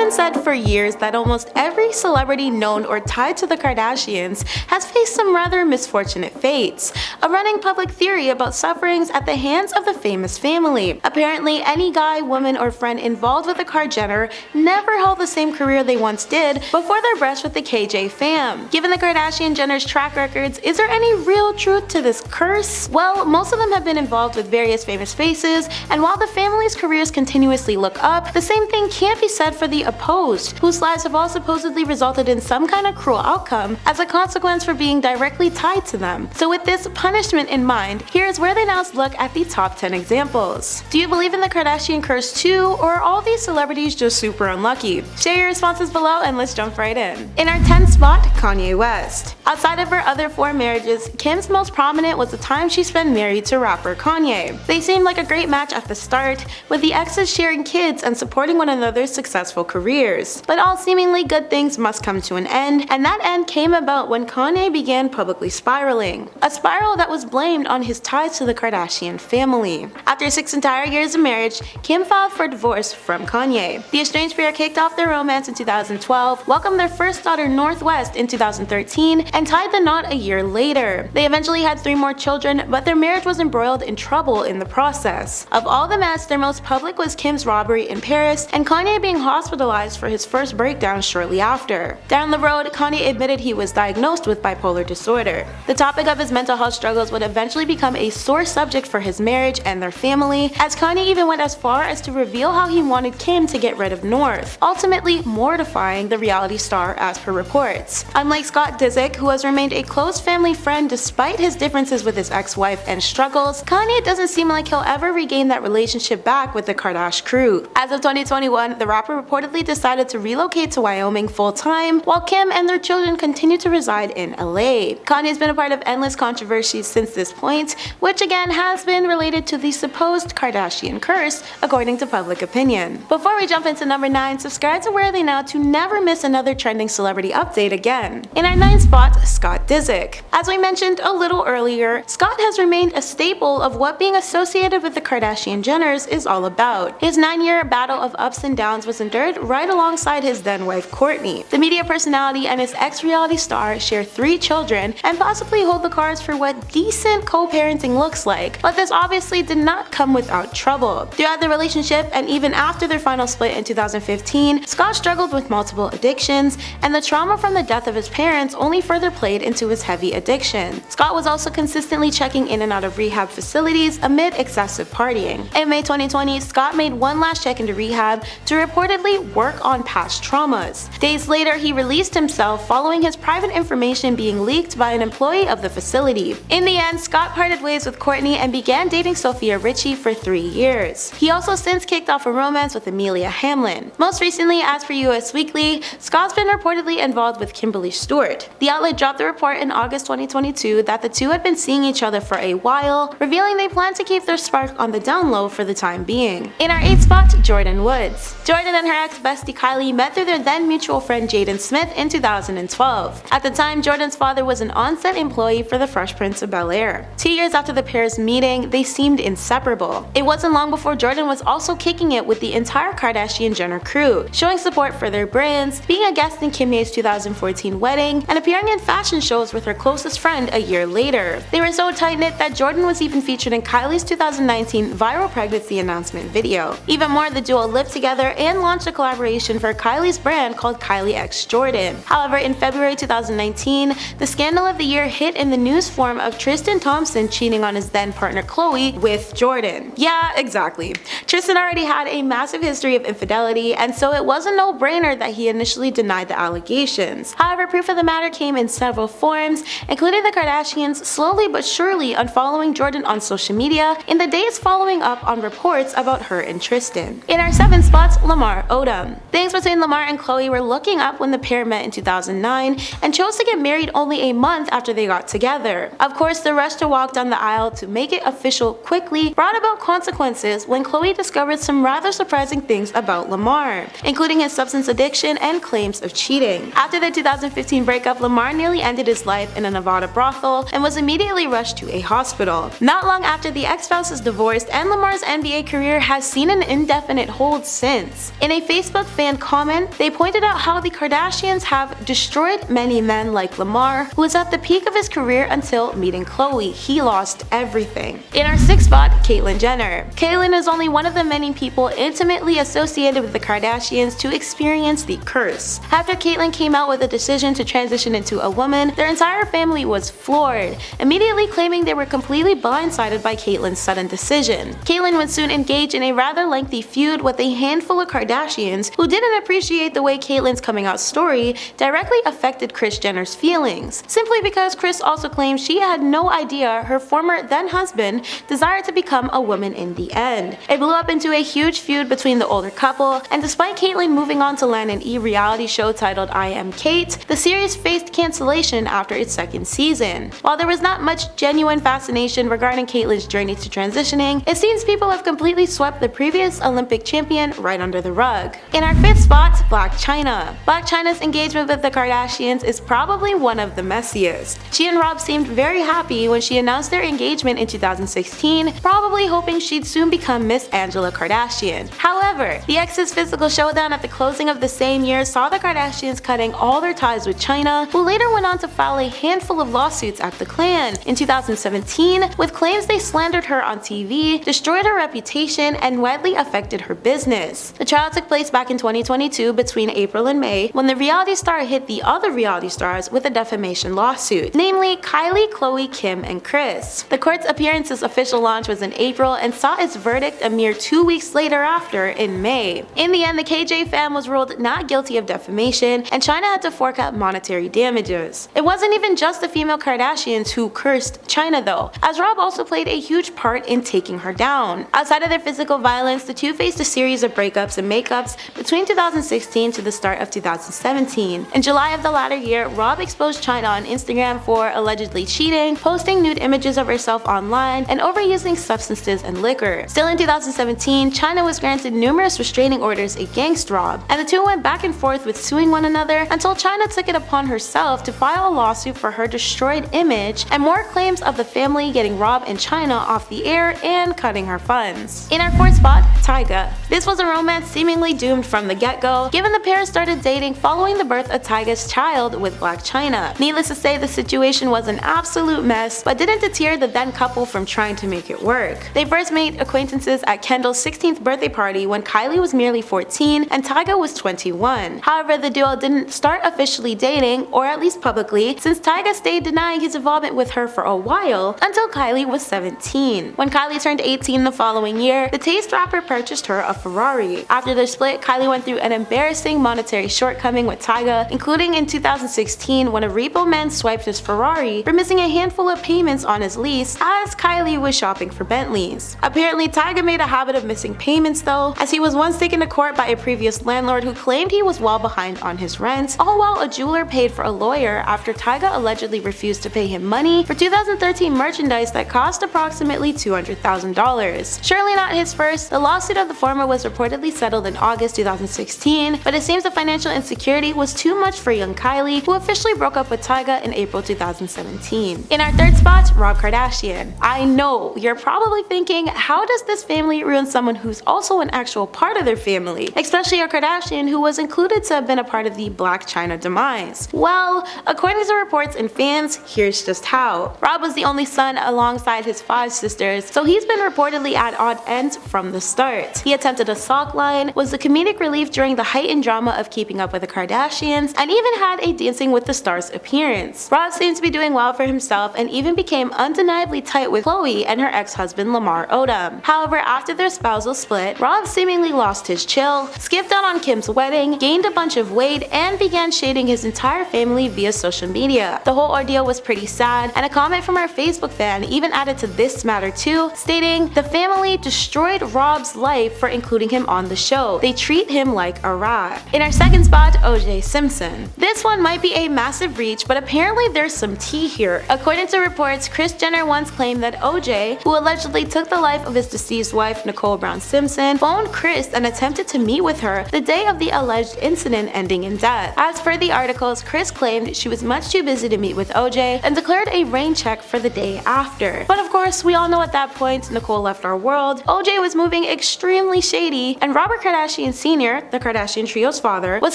been said for years that almost every celebrity known or tied to the Kardashians has faced some rather misfortunate fates, a running public theory about sufferings at the hands of the famous family. Apparently, any guy, woman, or friend involved with the Kard Jenner never held the same career they once did before their brush with the KJ fam. Given the Kardashian-Jenners' track records, is there any real truth to this curse? Well, most of them have been involved with various famous faces, and while the family's careers continuously look up, the same thing can't be said for the opposed, whose lives have all supposedly resulted in some kind of cruel outcome as a consequence for being directly tied to them. So with this punishment in mind, here's where they now look at the top 10 examples. Do you believe in the Kardashian curse too, or are all these celebrities just super unlucky? Share your responses below and let's jump right in. In our 10th spot, Kanye West. Outside of her other 4 marriages, Kim's most prominent was the time she spent married to rapper Kanye. They seemed like a great match at the start, with the exes sharing kids and supporting one another's successful careers. But all seemingly good things must come to an end, and that end came about when Kanye began publicly spiraling. A spiral that was blamed on his ties to the Kardashian family. After 6 entire years of marriage, Kim filed for divorce from Kanye. The estranged pair kicked off their romance in 2012, welcomed their first daughter Northwest in 2013, and tied the knot a year later. They eventually had 3 more children, but their marriage was embroiled in trouble in the process. Of all the mess, their most public was Kim's robbery in Paris, and Kanye being hospitalized for his first breakdown shortly after. Down the road, Kanye admitted he was diagnosed with bipolar disorder. The topic of his mental health struggles would eventually become a sore subject for his marriage and their family, as Kanye even went as far as to reveal how he wanted Kim to get rid of North, ultimately mortifying the reality star as per reports. Unlike Scott Disick, who has remained a close family friend despite his differences with his ex-wife and struggles, Kanye doesn't seem like he'll ever regain that relationship back with the Kardashian crew. As of 2021, the rapper reportedly decided to relocate to Wyoming full-time, while Kim and their children continue to reside in LA. Kanye's been a part of endless controversies since this point, which again has been related to the supposed Kardashian curse, according to public opinion. Before we jump into number 9, subscribe to Where Are They Now to never miss another trending celebrity update again. In our 9th spot, Scott Disick. As we mentioned a little earlier, Scott has remained a staple of what being associated with the Kardashian Jenners is all about. His 9-year battle of ups and downs was endured right alongside his then wife Kourtney. The media personality and his ex-reality star share 3 children and possibly hold the cards for what decent co-parenting looks like, but this obviously did not come without trouble. Throughout the relationship and even after their final split in 2015, Scott struggled with multiple addictions, and the trauma from the death of his parents only further played into his heavy addiction. Scott was also consistently checking in and out of rehab facilities amid excessive partying. In May 2020, Scott made one last check into rehab to reportedly work on past traumas. Days later, he released himself following his private information being leaked by an employee of the facility. In the end, Scott parted ways with Kourtney and began dating Sophia Richie for 3 years. He also since kicked off a romance with Amelia Hamlin. Most recently, as per US Weekly, Scott's been reportedly involved with Kimberly Stewart. The outlet dropped the report in August 2022 that the two had been seeing each other for a while, revealing they plan to keep their spark on the down low for the time being. In our 8th spot, Jordyn Woods. Jordyn and her ex-bestie Kylie met through their then mutual friend Jaden Smith in 2012. At the time, Jordyn's father was an on-set employee for the Fresh Prince of Bel-Air. 2 years after the pair's meeting, they seemed inseparable. It wasn't long before Jordyn was also kicking it with the entire Kardashian-Jenner crew, showing support for their brands, being a guest in Kim Ye's 2014 wedding, and appearing in fashion shows with her closest friend a year later. They were so tight-knit that Jordyn was even featured in Kylie's 2019 viral pregnancy announcement video. Even more, the duo lived together and launched a collaboration for Kylie's brand called Kylie x Jordyn. However, in February 2019, the scandal of the year hit in the news form of Tristan Thompson cheating on his then partner Khloe with Jordyn. Yeah, exactly. Tristan already had a massive history of infidelity, and so it was a no-brainer that he initially denied the allegations. However, proof of the matter came in several forms, including the Kardashians slowly but surely unfollowing Jordyn on social media in the days following up on reports about her and Tristan. In our 7th spot, Lamar Odom. Things between Lamar and Khloe were looking up when the pair met in 2009 and chose to get married only a month after they got together. Of course, the rush to walk down the aisle to make it official quickly brought about consequences when Khloe discovered some rather surprising things about Lamar, including his substance addiction and claims of cheating. After the 2015 breakup, Lamar nearly ended his his life in a Nevada brothel and was immediately rushed to a hospital. Not long after, the ex-spouse is divorced and Lamar's NBA career has seen an indefinite hold since. In a Facebook fan comment, they pointed out how the Kardashians have destroyed many men like Lamar, who was at the peak of his career until meeting Khloe. He lost everything. In our 6th spot, Caitlyn Jenner. Caitlyn is only one of the many people intimately associated with the Kardashians to experience the curse. After Caitlyn came out with a decision to transition into a woman, their entire family was floored, immediately claiming they were completely blindsided by Caitlyn's sudden decision. Caitlyn would soon engage in a rather lengthy feud with a handful of Kardashians who didn't appreciate the way Caitlyn's coming out story directly affected Kris Jenner's feelings, simply because Kris also claimed she had no idea her former then-husband desired to become a woman in the end. It blew up into a huge feud between the older couple, and despite Caitlyn moving on to land an E! reality show titled I Am Kate, the series faced cancellation after its 2nd season. While there was not much genuine fascination regarding Caitlyn's journey to transitioning, it seems people have completely swept the previous Olympic champion right under the rug. In our 5th spot, Blac Chyna. Blac Chyna's engagement with the Kardashians is probably one of the messiest. She and Rob seemed very happy when she announced their engagement in 2016, probably hoping she'd soon become Miss Angela Kardashian. However, the ex's physical showdown at the closing of the same year saw the Kardashians cutting all their ties with Chyna, who later went on to file a handful of lawsuits at the clan in 2017 with claims they slandered her on TV, destroyed her reputation, and widely affected her business. The trial took place back in 2022 between April and May, when the reality star hit the other reality stars with a defamation lawsuit, namely Kylie, Khloe, Kim, and Kris. The court's appearance's official launch was in April and saw its verdict a mere 2 weeks later after in May. In the end, the KJ fam was ruled not guilty of defamation, and Chyna had to fork out monetary damages. It wasn't even just the female Kardashians who cursed Chyna though, as Rob also played a huge part in taking her down. Outside of their physical violence, the two faced a series of breakups and makeups between 2016 to the start of 2017. In July of the latter year, Rob exposed Chyna on Instagram for allegedly cheating, posting nude images of herself online, and overusing substances and liquor. Still in 2017, Chyna was granted numerous restraining orders against Rob, and the two went back and forth with suing one another until Chyna took it upon herself to file a lawsuit for her destroyed image and more claims of the family getting Rob and Chyna off the air and cutting her funds. In our 4th spot, Tyga. This was a romance seemingly doomed from the get-go, given the pair started dating following the birth of Tyga's child with Blac Chyna. Needless to say, the situation was an absolute mess, but didn't deter the then couple from trying to make it work. They first made acquaintances at Kendall's 16th birthday party when Kylie was merely 14 and Tyga was 21. However, the duo didn't start officially dating, or at least publicly, since Tyga stayed denying his involvement with her for a while until Kylie was 17. When Kylie turned 18 the following year, the Taste rapper purchased her a Ferrari. After their split, Kylie went through an embarrassing monetary shortcoming with Tyga, including in 2016 when a repo man swiped his Ferrari for missing a handful of payments on his lease as Kylie was shopping for Bentleys. Apparently, Tyga made a habit of missing payments though, as he was once taken to court by a previous landlord who claimed he was well behind on his rent, all while a jeweler paid for a lawyer after Tyga allegedly refused to pay him money for 2013 merchandise that cost approximately $200,000. Surely not his first, the lawsuit of the former was reportedly settled in August 2016, but it seems the financial insecurity was too much for young Kylie, who officially broke up with Tyga in April 2017. In our 3rd spot, Rob Kardashian. I know, you're probably thinking, how does this family ruin someone who's also an actual part of their family, especially a Kardashian who was included to have been a part of the Blac Chyna demise? Well, according to reports and fans, here's just how. Rob was the only son alongside his 5 sisters, so he's been reportedly at odd ends from the start. He attempted a sock line, was the comedic relief during the heightened drama of Keeping Up with the Kardashians, and even had a Dancing with the Stars appearance. Rob seems to be doing well for himself and even became undeniably tight with Khloe and her ex-husband Lamar Odom. However, after their spousal split, Rob seemingly lost his chill, skipped out on Kim's wedding, gained a bunch of weight, and began shading his entire family via social media. The whole ordeal was pretty sad, and a comment from our Facebook fan even added to this matter too, stating, "The family destroyed Rob's life for including him on the show. They treat him like a rat." In our 2nd spot, OJ Simpson. This one might be a massive reach, but apparently there's some tea here. According to reports, Kris Jenner once claimed that OJ, who allegedly took the life of his deceased wife Nicole Brown Simpson, phoned Kris and attempted to meet with her the day of the alleged incident ending in death. As per the articles, Kris claimed she was much much too busy to meet with OJ and declared a rain check for the day after. But of course, we all know at that point Nicole left our world, OJ was moving extremely shady, and Robert Kardashian Sr., the Kardashian trio's father, was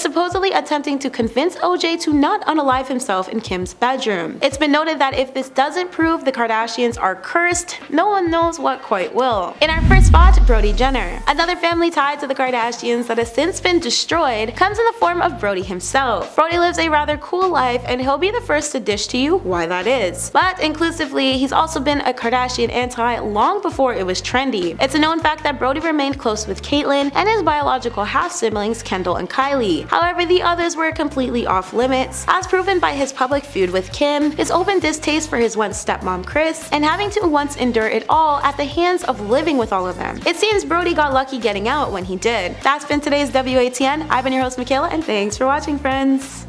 supposedly attempting to convince OJ to not unalive himself in Kim's bedroom. It's been noted that if this doesn't prove the Kardashians are cursed, no one knows what quite will. In our first spot, Brody Jenner. Another family tied to the Kardashians that has since been destroyed comes in the form of Brody himself. Brody lives a rather cool life, and he'll be the first to dish to you why that is. But inclusively, he's also been a Kardashian anti long before it was trendy. It's a known fact that Brody remained close with Caitlyn and his biological half-siblings Kendall and Kylie. However, the others were completely off limits, as proven by his public feud with Kim, his open distaste for his once stepmom Kris, and having to once endure it all at the hands of living with all of them. It seems Brody got lucky getting out when he did. That's been today's WATN. I've been your host Michaela, and thanks for watching, friends.